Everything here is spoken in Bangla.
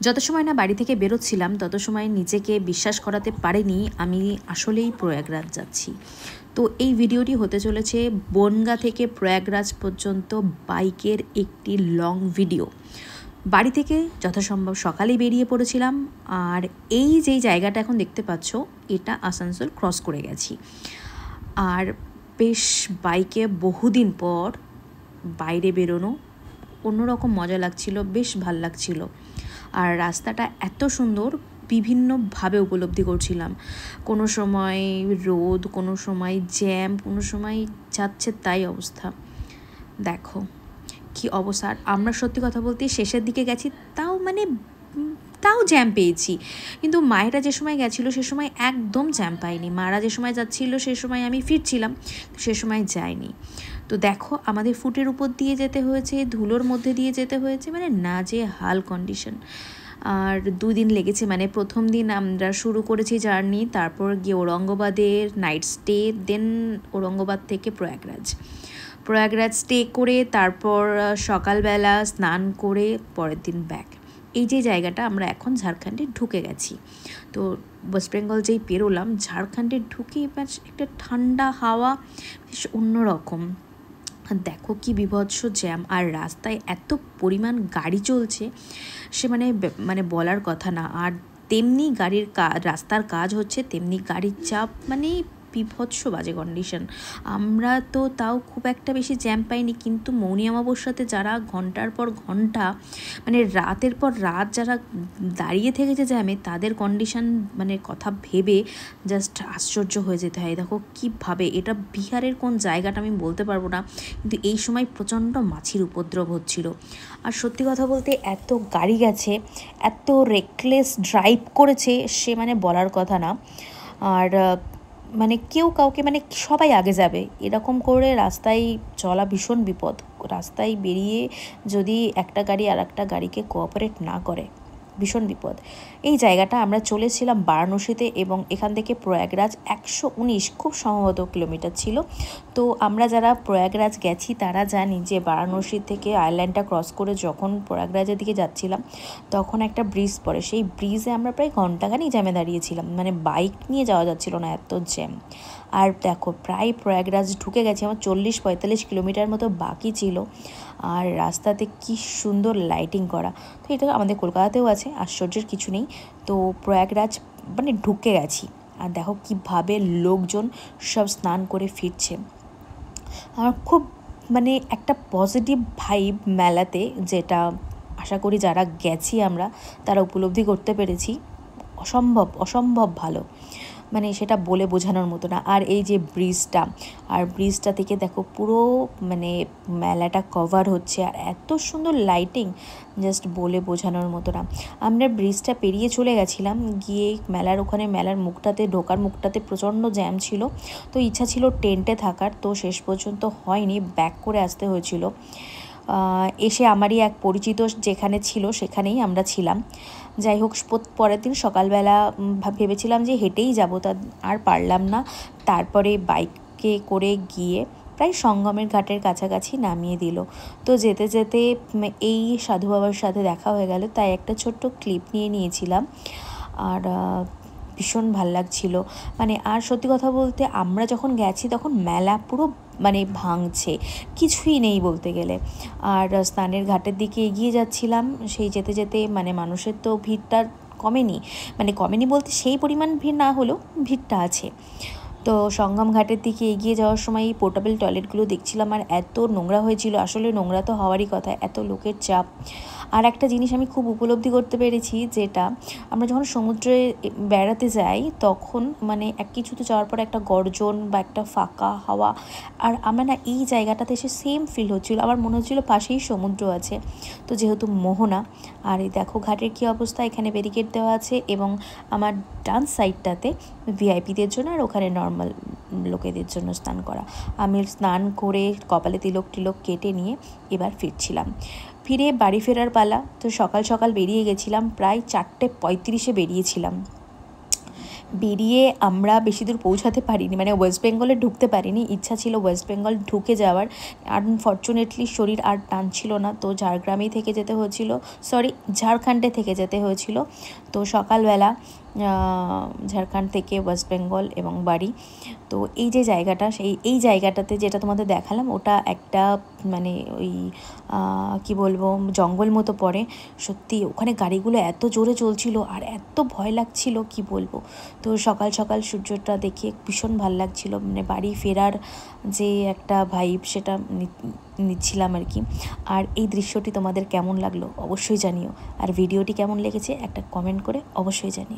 যত সময় না বাড়ি থেকে বেরোচ্ছিলাম তত সময় নিজেকে বিশ্বাস করাতে পারিনি আমি আসলেই প্রয়াগরাজ যাচ্ছি। তো এই ভিডিওটি হতে চলেছে বনগাঁ থেকে প্রয়াগরাজ পর্যন্ত বাইকের একটি লং ভিডিও। বাড়ি থেকে যথাসম্ভব সকালেই বেরিয়ে পড়েছিলাম, আর এই যেই জায়গাটা এখন দেখতে পাচ্ছ এটা আসানসোল ক্রস করে গেছি। আর বেশ বাইকে বহুদিন পর বাইরে বেরোনো অন্যরকম মজা লাগছিল, বেশ ভাল লাগছিল। আর রাস্তাটা এত সুন্দর, বিভিন্নভাবে উপলব্ধি করছিলাম। কোনো সময় রোদ, কোনো সময় জ্যাম, কোনো সময় যাচ্ছে তাই অবস্থা। দেখো কি অবস্থা। আর আমরা সত্যি কথা বলতে শেষের দিকে গেছি, তাও জ্যাম পেয়েছি, কিন্তু মায়েরা যে সময় গেছিলো সে সময় একদম জ্যাম পাইনি। মারা যে সময় যাচ্ছিল সে সময় আমি ফিরছিলাম, সে সময় যাইনি। তো দেখো আমাদের ফুটের উপর দিয়ে যেতে হয়েছে, ধুলোর মধ্যে দিয়ে যেতে হয়েছে, না যে হাল কন্ডিশন। আর 2 দিন লেগেছে, প্রথম দিন আমরা শুরু করেছি জার্নি, তারপর গিয়ে ঔরঙ্গাবাদের নাইট স্টে, দেন ঔরঙ্গাবাদ থেকে প্রয়াগরাজ স্টে করে তারপর সকালবেলা স্নান করে পরের দিন ব্যাক। এই যে জায়গাটা আমরা এখন ঝাড়খণ্ডে ঢুকে গেছি। তো ওয়েস্ট বেঙ্গল যেই পেরোলাম, ঝাড়খণ্ডে ঢুকে এবার একটা ঠান্ডা হাওয়া, বেশ অন্যরকম। দেখো কি বিভৎস জ্যাম, আর রাস্তায় এত পরিমাণ গাড়ি চলছে সে বলার কথা না। আর তেমনি রাস্তার কাজ হচ্ছে, তেমনি গাড়ির চাপ, বিভৎস বাজে কন্ডিশন। আমরা তো তাও খুব একটা বেশি জ্যাম পাইনি, কিন্তু মৌনি অমাবস্যাতে যারা ঘন্টার পর ঘন্টা রাতের পর রাত যারা দাঁড়িয়ে থেকেছে জ্যামে, তাদের কন্ডিশন কথা ভেবে জাস্ট আশ্চর্য হয়ে যেতে হয়। দেখো কীভাবে, এটা বিহারের কোন জায়গাটা আমি বলতে পারবো না, কিন্তু এই সময় প্রচণ্ড মাছির উপদ্রব হচ্ছিল। আর সত্যি কথা বলতে এত গাড়ি গেছে, এত রেকলেস ড্রাইভ করেছে সে বলার কথা না। আর কেউ কাউকে সবাই আগে যাবে এরকম করে রাস্তায় চলা ভীষণ বিপদ। রাস্তায় বেরিয়ে যদি একটা গাড়ি আর একটা গাড়িকে কোঅপারেট না করে, ভীষণ বিপদ। এই জায়গাটা আমরা চলেছিলাম বারাণসীতে, এবং এখান থেকে প্রয়াগরাজ 119 খুব সম্ভবত কিলোমিটার ছিল। তো আমরা যারা প্রয়াগরাজ গেছি তারা জানি যে বারাণসী থেকে আইল্যান্ডটা ক্রস করে যখন প্রয়াগরাজের দিকে যাচ্ছিলাম তখন একটা ব্রিজ পড়ে, সেই ব্রিজে আমরা প্রায় ঘন্টাখানিক জ্যামে দাঁড়িয়েছিলাম, বাইক নিয়ে যাওয়া যাচ্ছিল না, এত জ্যাম। আর দেখো প্রায় প্রয়াগরাজ ঢুকে গেছে, আমার 40-45 কিলোমিটার মতো বাকি ছিল। আর রাস্তাতে কি সুন্দর লাইটিং করা, তো এটা আমাদের কলকাতাতেও আছে, আশ্চর্যের কিছু নেই। তো প্রয়াগরাজ ঢুকে গেছি, আর দেখো কীভাবে লোকজন সব স্নান করে ফিরছে। আমার খুব একটা পজিটিভ ভাইব মেলাতে, যেটা আশা করি যারা গেছি আমরা তারা উপলব্ধি করতে পেরেছি। অসম্ভব ভালো, সেটা বলে বোঝানোর মতো না। আর এই যে ব্রিজটা থেকে দেখো পুরো মেলাটা কভার হচ্ছে, আর এত সুন্দর লাইটিং, জাস্ট বলে বোঝানোর মতো না। আমরা ব্রিজটা পেরিয়ে চলে গেছিলাম, গিয়ে মেলার ঢোকার মুখটাতে প্রচণ্ড জ্যাম ছিল। তো ইচ্ছা ছিল টেন্টে থাকার, তো শেষ পর্যন্ত হয়নি, ব্যাক করে আসতে হয়েছিল। এসে আমারই এক পরিচিত যেখানে ছিল সেখানেই আমরা ছিলাম। যাই হোক, পরের দিন সকালবেলা ভেবেছিলাম যে হেঁটেই যাব, তা আর পারলাম না। তারপরে বাইকে করে গিয়ে প্রায় সঙ্গমের ঘাটের কাছাকাছি নামিয়ে দিল। তো যেতে যেতে এই সাধু বাবার সাথে দেখা হয়ে গেল, তাই একটা ছোট্ট ক্লিপ নিয়েছিলাম। আর ভীষণ ভাল লাগছিল। আর সত্যি কথা বলতে আমরা যখন গেছি তখন মেলা পুরো ভাঙছে, কিছুই নেই বলতে গেলে। আর স্নানের ঘাটের দিকে এগিয়ে যাচ্ছিলাম, সেই যেতে যেতে মানুষের তো ভিড়টা কমেনি বলতে সেই পরিমাণ ভিড় না হলেও ভিড়টা আছে। তো সঙ্গম ঘাটের দিকে এগিয়ে যাওয়ার সময় পোর্টেবল টয়লেটগুলো দেখছিলাম, আর এত নোংরা হয়েছিল, আসলে নোংরা তো হওয়ারই কথা, এত লোকের চাপ। আর একটা জিনিস আমি খুব উপলব্ধি করতে পেরেছি, যেটা আমরা যখন সমুদ্রে বেড়াতে যাই তখন এক কিছুতে যাওয়ার পর একটা গর্জন বা একটা ফাঁকা হাওয়া, আর আমার এই জায়গাটাতে এসে সেম ফিল হচ্ছিলো, আমার মনে হচ্ছিলো পাশেই সমুদ্র আছে। তো যেহেতু মোহনা, আর এই দেখো ঘাটের কী অবস্থা, এখানে ব্যারিকেড দেওয়া আছে, এবং আমার ডান সাইডটাতে ভিআইপিদের জন্য আর ওখানে নর্মাল লোকেদের জন্য স্নান করা। আমি স্নান করে কপালে তিলক কেটে নিয়ে এবার ফিরে বাড়ি ফেরার পালা। তো সকাল সকাল বেরিয়ে গেছিলাম, প্রায় 4:35 বেরিয়েছিলাম। বেরিয়ে আমরা বেশি দূর পৌঁছাতে পারিনি, মানে ওয়েস্ট বেঙ্গলে ঢুকতে পারিনি। ইচ্ছা ছিল ওয়েস্ট বেঙ্গল ঢুকে যাওয়ার, আনফর্চুনেটলি শরীর আর টানছিল না, তো ঝাড়গ্রামেই থেকে যেতে হয়েছিল, ঝাড়খণ্ডে থেকে যেতে হয়েছিল। তো সকালবেলা ঝাড়খণ্ড থেকে ওয়েস্ট বেঙ্গল এবং বাড়ি। তো এই যে জায়গাটা, এই জায়গাটাতে যেটা তোমাদের দেখালাম, ওটা একটা মানে ওই কি বলবো, জঙ্গল মতো পড়ে। সত্যি ওখানে গাড়িগুলো এত জোরে চলছিল আর এত ভয় লাগছিল কি বলবো। তো সকাল সকাল সূর্যটা দেখে ভীষণ ভালো লাগছিল, মানে বাড়ি ফেরার যে একটা ভাইব সেটা নিচ্ছিলাম আর কি। আর এই দৃশ্যটি তোমাদের কেমন লাগলো অবশ্যই জানিও, আর ভিডিওটি কেমন লেগেছে একটা কমেন্ট করে অবশ্যই জানিও।